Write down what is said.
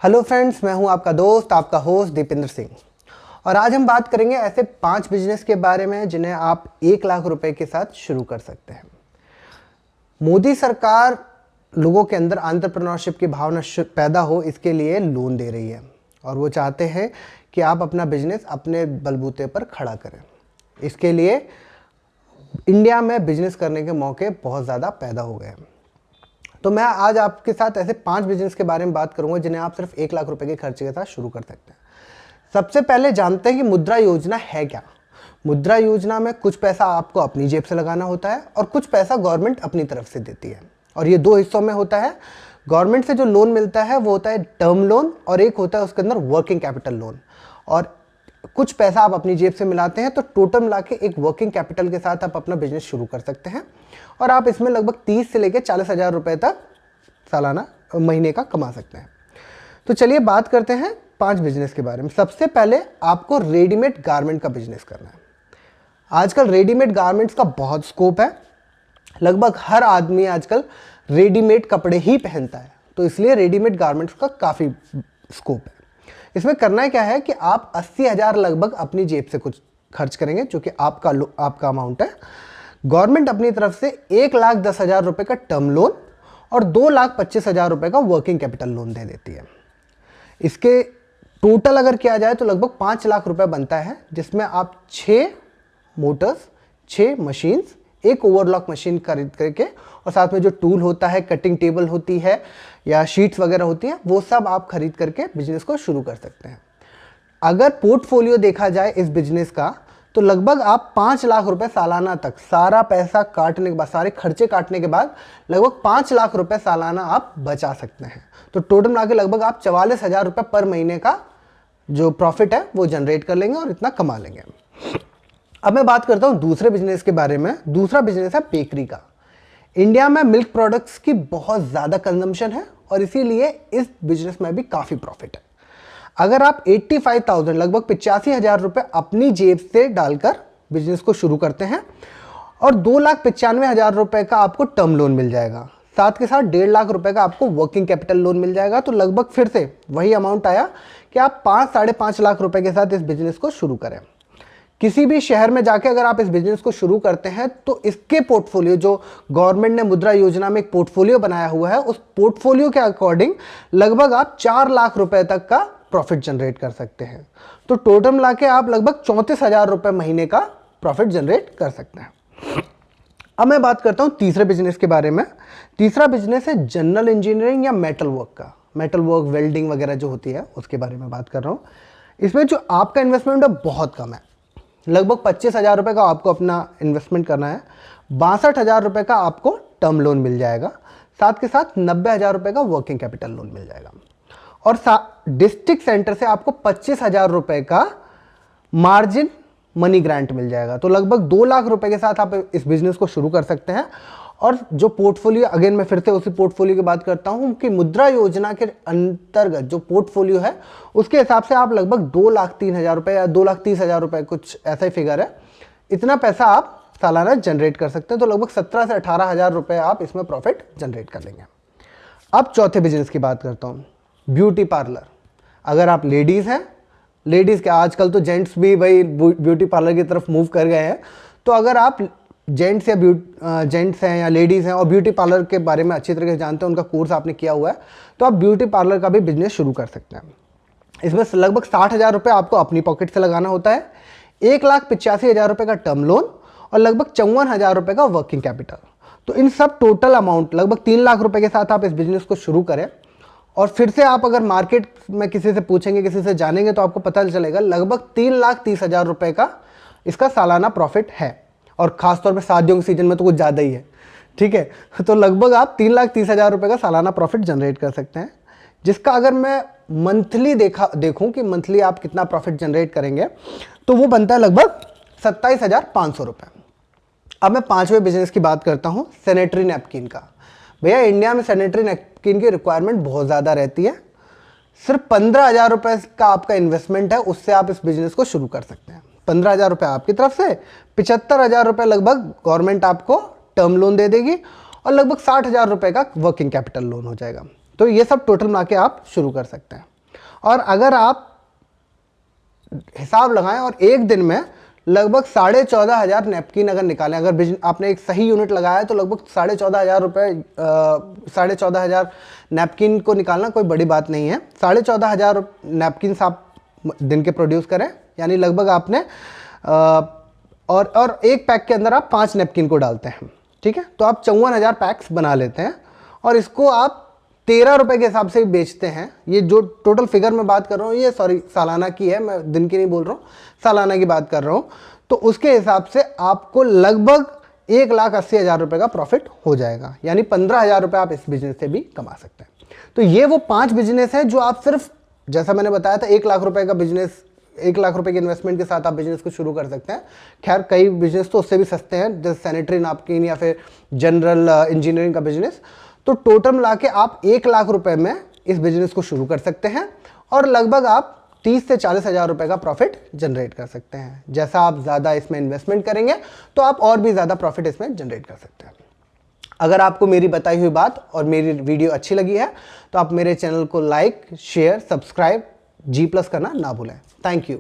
Hello friends, मैं हूं आपका दोस्त, आपका होस्ट दीपेंद्र सिंह। और आज हम बात करेंगे ऐसे 5 बिजनेस के बारे में जिन्हें आप 1 लाख रुपए के साथ शुरू कर सकते हैं। मोदी सरकार लोगों के अंदर एंटरप्रेन्योरशिप की भावना पैदा हो, इसके लिए लोन दे रही है और वो चाहते हैं कि आप अपना बिजनेस अपने बलबूते पर खड़ा करें। इसके लिए इंडिया में बिजनेस करने के मौके बहुत ज़्यादा पैदा हो गए हैं। तो मैं आज आपके साथ ऐसे 5 बिजनेस के बारे में बात करूंगा जिन्हें आप सिर्फ 1 लाख रुपए के खर्चे के साथ शुरू कर सकते हैं। सबसे पहले जानते हैं कि मुद्रा योजना है क्या। मुद्रा योजना में कुछ पैसा आपको अपनी जेब से लगाना होता है और कुछ पैसा गवर्नमेंट अपनी तरफ से देती है, और ये 2 हिस्सों में होता है। गवर्नमेंट से जो लोन मिलता है वो होता है टर्म लोन और एक होता है उसके अंदर वर्किंग कैपिटल लोन। और कुछ पैसा आप अपनी जेब से मिलाते हैं तो टोटल मिला के एक वर्किंग कैपिटल के साथ आप अपना बिजनेस शुरू कर सकते हैं और आप इसमें लगभग 30 से लेकर 40 हज़ार रुपये तक सालाना महीने का कमा सकते हैं। तो चलिए बात करते हैं 5 बिजनेस के बारे में। सबसे पहले आपको रेडीमेड गारमेंट का बिजनेस करना है। आजकल रेडीमेड गारमेंट्स का बहुत स्कोप है। लगभग हर आदमी आजकल रेडीमेड कपड़े ही पहनता है, तो इसलिए रेडीमेड गारमेंट्स का काफ़ी स्कोप है। इसमें करना क्या है कि आप 80 हज़ार लगभग अपनी जेब से कुछ खर्च करेंगे, जो कि आपका अमाउंट है। गवर्नमेंट अपनी तरफ से 1,10,000 रुपये का टर्म लोन और 2,25,000 रुपये का वर्किंग कैपिटल लोन दे देती है। इसके टोटल अगर किया जाए तो लगभग 5 लाख रुपए बनता है, जिसमें आप 6 मोटर्स, 6 मशीन्स, एक ओवरलॉक मशीन खरीद करके और साथ में जो टूल होता है, कटिंग टेबल होती है या शीट्स वगैरह होती हैं, वो सब आप खरीद करके बिजनेस को शुरू कर सकते हैं। अगर पोर्टफोलियो देखा जाए इस बिजनेस का तो लगभग आप 5 लाख रुपए सालाना तक, सारा पैसा काटने के बाद, सारे खर्चे काटने के बाद लगभग 5 लाख रुपए सालाना आप बचा सकते हैं। तो टोटल मिला के लगभग आप 44 हज़ार रुपये पर महीने का जो प्रॉफिट है वो जनरेट कर लेंगे और इतना कमा लेंगे। अब मैं बात करता हूँ दूसरे बिजनेस के बारे में। दूसरा बिजनेस है बेकरी का। इंडिया में मिल्क प्रोडक्ट्स की बहुत ज़्यादा कंजम्पशन है और इसीलिए इस बिजनेस में भी काफ़ी प्रॉफिट है। अगर आप 85,000 लगभग 85,000 रुपये अपनी जेब से डालकर बिजनेस को शुरू करते हैं और 2,95,000 रुपये का आपको टर्म लोन मिल जाएगा, साथ के साथ 1.5 लाख रुपए का आपको वर्किंग कैपिटल लोन मिल जाएगा, तो लगभग फिर से वही अमाउंट आया कि आप 5-5.5 लाख रुपए के साथ इस बिजनेस को शुरू करें। किसी भी शहर में जाके अगर आप इस बिजनेस को शुरू करते हैं तो इसके पोर्टफोलियो, जो गवर्नमेंट ने मुद्रा योजना में एक पोर्टफोलियो बनाया हुआ है, उस पोर्टफोलियो के अकॉर्डिंग लगभग आप 4 लाख रुपए तक का प्रॉफिट जनरेट कर सकते हैं। तो टोटल मिला के आप लगभग 34 हज़ार रुपये महीने का प्रॉफिट जनरेट कर सकते हैं। अब मैं बात करता हूँ तीसरे बिजनेस के बारे में। तीसरा बिजनेस है जनरल इंजीनियरिंग या मेटल वर्क का। मेटल वर्क, वेल्डिंग वगैरह जो होती है उसके बारे में बात कर रहा हूँ। इसमें जो आपका इन्वेस्टमेंट है बहुत कम है। लगभग 25 हज़ार रुपये का आपको अपना इन्वेस्टमेंट करना है। 62 हज़ार रुपये का आपको टर्म लोन मिल जाएगा, साथ के साथ 90 हज़ार रुपये का वर्किंग कैपिटल लोन मिल जाएगा और डिस्ट्रिक्ट सेंटर से आपको 25 हज़ार रुपये का मार्जिन मनी ग्रांट मिल जाएगा। तो लगभग 2 लाख रुपए के साथ आप इस बिजनेस को शुरू कर सकते हैं। और जो पोर्टफोलियो, अगेन मैं फिर से उसी पोर्टफोलियो की बात करता हूं कि मुद्रा योजना के अंतर्गत जो पोर्टफोलियो है उसके हिसाब से आप लगभग 2,03,000 रुपये या 2,30,000 रुपये, कुछ ऐसा ही फिगर है, इतना पैसा आप सालाना जनरेट कर सकते हैं। तो लगभग 17 से 18 हज़ार रुपये आप इसमें प्रॉफिट जनरेट कर लेंगे। अब चौथे बिजनेस की बात करता हूँ, ब्यूटी पार्लर। अगर आप लेडीज़ हैं, लेडीज़ के आजकल तो जेंट्स भी भाई ब्यूटी पार्लर की तरफ मूव कर गए हैं, तो अगर आप जेंट्स हैं या लेडीज़ हैं और ब्यूटी पार्लर के बारे में अच्छी तरीके से जानते हैं, उनका कोर्स आपने किया हुआ है, तो आप ब्यूटी पार्लर का भी बिजनेस शुरू कर सकते हैं। इसमें लगभग 60 हज़ार रुपये आपको अपनी पॉकेट से लगाना होता है, 1,85,000 रुपये का टर्म लोन और लगभग 54 हज़ार रुपये का वर्किंग कैपिटल। तो इन सब टोटल अमाउंट लगभग 3 लाख रुपये के साथ आप इस बिजनेस को शुरू करें। और फिर से आप अगर मार्केट में किसी से पूछेंगे, किसी से जानेंगे, तो आपको पता चलेगा लगभग 3,30,000 रुपये का इसका सालाना प्रॉफिट है। और ख़ासतौर पे शादियों के सीजन में तो कुछ ज़्यादा ही है, ठीक है। तो लगभग आप 3,30,000 रुपये का सालाना प्रॉफिट जनरेट कर सकते हैं, जिसका अगर मैं मंथली देखूं कि मंथली आप कितना प्रॉफिट जनरेट करेंगे तो वो बनता है लगभग 27,500 रुपये। अब मैं 5वें बिजनेस की बात करता हूँ, सैनिटरी नैपकिन का। भैया इंडिया में सैनिटरी नैपकिन की रिक्वायरमेंट बहुत ज़्यादा रहती है। सिर्फ 15 हज़ार रुपये का आपका इन्वेस्टमेंट है, उससे आप इस बिजनेस को शुरू कर सकते हैं। 15 हज़ार रुपये आपकी तरफ से, 75 हज़ार रुपये लगभग गवर्नमेंट आपको टर्म लोन दे देगी और लगभग 60 हज़ार रुपये का वर्किंग कैपिटल लोन हो जाएगा। तो ये सब टोटल मिला के आप शुरू कर सकते हैं। और अगर आप हिसाब लगाएं और एक दिन में लगभग 14,500 नैपकिन अगर निकालें, अगर आपने एक सही यूनिट लगाया है तो लगभग 14,500 रुपये 14,500 नैपकिन को निकालना कोई बड़ी बात नहीं है। 14,500 नैपकिन आप दिन के प्रोड्यूस करें, यानी लगभग आपने और एक पैक के अंदर आप 5 नैपकिन को डालते हैं, ठीक है, तो आप 54,000 पैक्स बना लेते हैं और इसको आप 13 रुपये के हिसाब से बेचते हैं। ये जो टोटल फिगर मैं बात कर रहा हूँ, ये सालाना की है, मैं दिन की नहीं बोल रहा हूँ, सालाना की बात कर रहा हूँ। तो उसके हिसाब से आपको लगभग 1,80,000 रुपये का प्रॉफिट हो जाएगा, यानी 15,000 रुपये आप इस बिजनेस से भी कमा सकते हैं। तो ये वो 5 बिजनेस हैं जो आप सिर्फ, जैसा मैंने बताया था, 1 लाख रुपये का बिजनेस, 1 लाख रुपए के इन्वेस्टमेंट के साथ आप बिजनेस को शुरू कर सकते हैं। खैर कई बिजनेस तो उससे भी सस्ते हैं, जैसे सैनिटरी नैपकिन या फिर जनरल इंजीनियरिंग का बिजनेस। तो टोटल मिला के आप 1 लाख रुपए में इस बिजनेस को शुरू कर सकते हैं और लगभग आप 30 से 40,000 रुपए का प्रॉफिट जनरेट कर सकते हैं। जैसा आप ज़्यादा इसमें इन्वेस्टमेंट करेंगे तो आप और भी ज़्यादा प्रॉफिट इसमें जनरेट कर सकते हैं। अगर आपको मेरी बताई हुई बात और मेरी वीडियो अच्छी लगी है तो आप मेरे चैनल को लाइक, शेयर, सब्सक्राइब, G+ करना ना भूलें। Thank you.